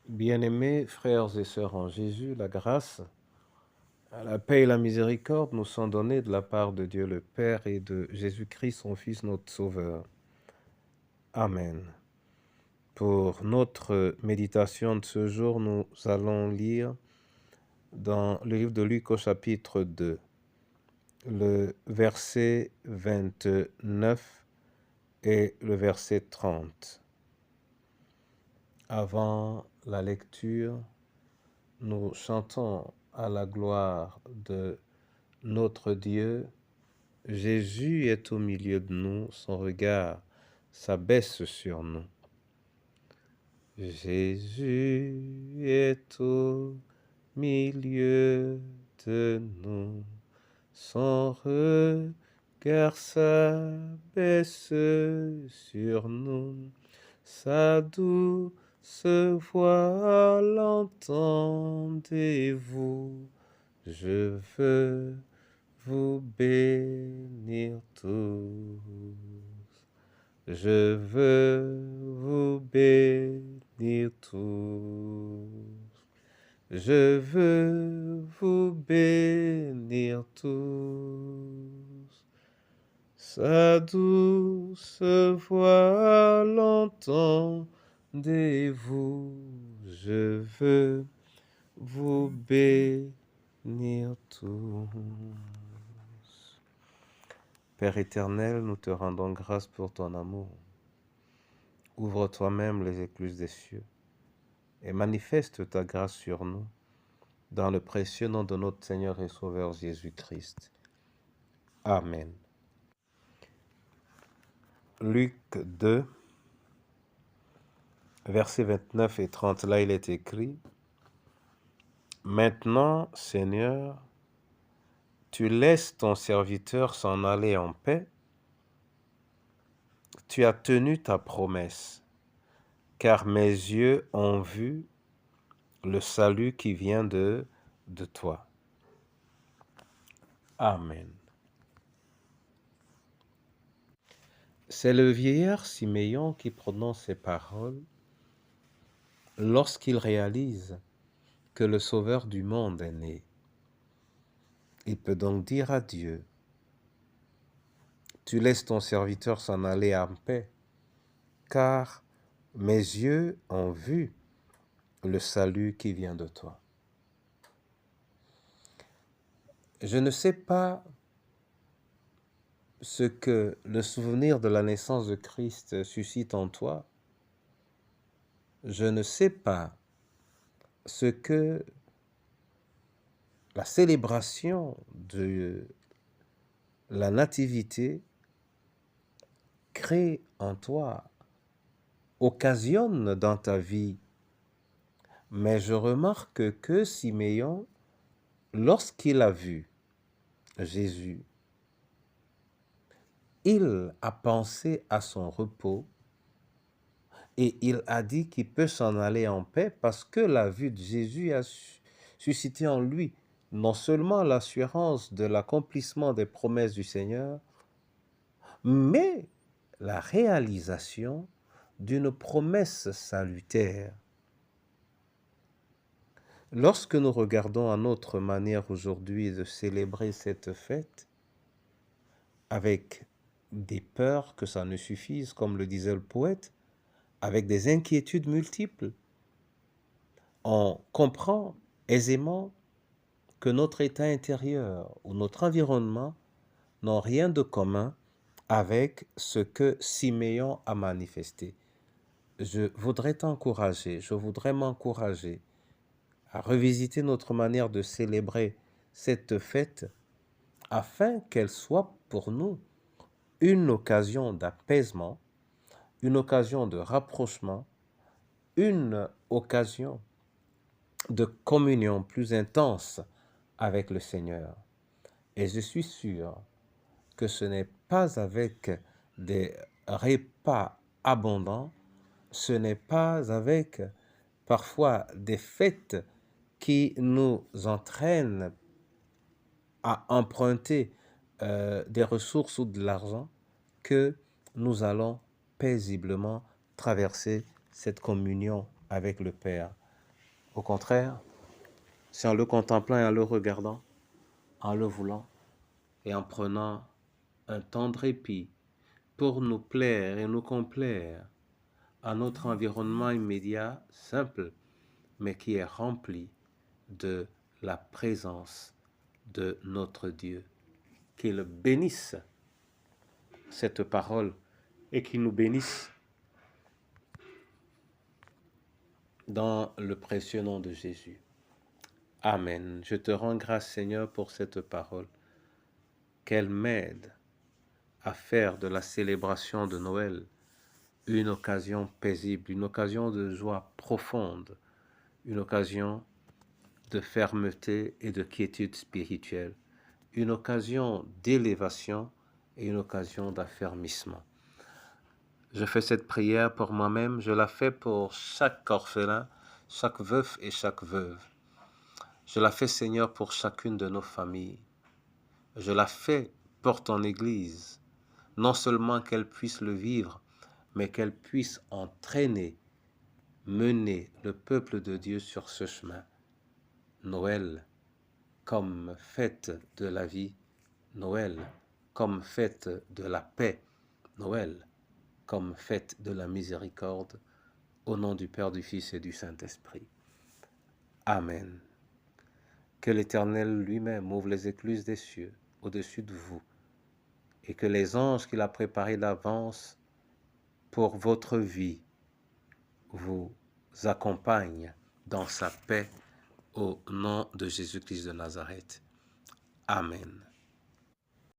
Bien-aimés frères et sœurs en Jésus, la grâce, la paix et la miséricorde nous sont données de la part de Dieu le Père et de Jésus-Christ, son Fils, notre Sauveur. Amen. Pour notre méditation de ce jour, nous allons lire dans le livre de Luc au chapitre 2, le verset 29 et le verset 30. Avant la lecture, nous chantons à la gloire de notre Dieu. Jésus est au milieu de nous, son regard s'abaisse sur nous. Jésus est au milieu de nous, son regard s'abaisse sur nous, sa douce voix l'entendez-vous, je veux vous bénir tous. Je veux vous bénir tous. Je veux vous bénir tous. Sa douce voix l'entendez-vous. Je veux vous bénir tous. Père éternel, nous te rendons grâce pour ton amour. Ouvre toi-même les écluses des cieux et manifeste ta grâce sur nous, dans le précieux nom de notre Seigneur et Sauveur Jésus-Christ. Amen. Luc 2, versets 29 et 30, là il est écrit: « Maintenant, Seigneur, tu laisses ton serviteur s'en aller en paix. Tu as tenu ta promesse, car mes yeux ont vu le salut qui vient de toi. » Amen. C'est le vieillard Siméon qui prononce ces paroles lorsqu'il réalise que le Sauveur du monde est né. Il peut donc dire à Dieu: « Tu laisses ton serviteur s'en aller en paix, car mes yeux ont vu le salut qui vient de toi. » Je ne sais pas ce que le souvenir de la naissance de Christ suscite en toi. Je ne sais pas ce que la célébration de la nativité crée en toi, occasionne dans ta vie. Mais je remarque que Siméon, lorsqu'il a vu Jésus, il a pensé à son repos et il a dit qu'il peut s'en aller en paix parce que la vue de Jésus a suscité en lui non seulement l'assurance de l'accomplissement des promesses du Seigneur, mais la réalisation d'une promesse salutaire. Lorsque nous regardons à notre manière aujourd'hui de célébrer cette fête, avec des peurs que ça ne suffise, comme le disait le poète, avec des inquiétudes multiples, on comprend aisément que notre état intérieur ou notre environnement n'ont rien de commun avec ce que Siméon a manifesté. Je voudrais m'encourager à revisiter notre manière de célébrer cette fête afin qu'elle soit pour nous une occasion d'apaisement, une occasion de rapprochement, une occasion de communion plus intense avec le Seigneur. Et je suis sûr que ce n'est pas avec des repas abondants, ce n'est pas avec parfois des fêtes qui nous entraînent à emprunter des ressources ou de l'argent que nous allons paisiblement traverser cette communion avec le Père. Au contraire, c'est en le contemplant et en le regardant, en le voulant et en prenant un temps de répit pour nous plaire et nous complaire à notre environnement immédiat simple, mais qui est rempli de la présence de notre Dieu. Qu'il bénisse cette parole et qu'il nous bénisse dans le précieux nom de Jésus. Amen. Je te rends grâce, Seigneur, pour cette parole. Qu'elle m'aide à faire de la célébration de Noël une occasion paisible, une occasion de joie profonde, une occasion de fermeté et de quiétude spirituelle, une occasion d'élévation et une occasion d'affermissement. Je fais cette prière pour moi-même, je la fais pour chaque orphelin, chaque veuf et chaque veuve. Je la fais, Seigneur, pour chacune de nos familles. Je la fais pour ton Église, non seulement qu'elle puisse le vivre, mais qu'elle puisse entraîner, mener le peuple de Dieu sur ce chemin. Noël comme fête de la vie, Noël comme fête de la paix, Noël comme fête de la miséricorde, au nom du Père, du Fils et du Saint-Esprit. Amen. Que l'Éternel lui-même ouvre les écluses des cieux au-dessus de vous, et que les anges qu'il a préparés d'avance pour votre vie vous accompagnent dans sa paix au nom de Jésus-Christ de Nazareth. Amen.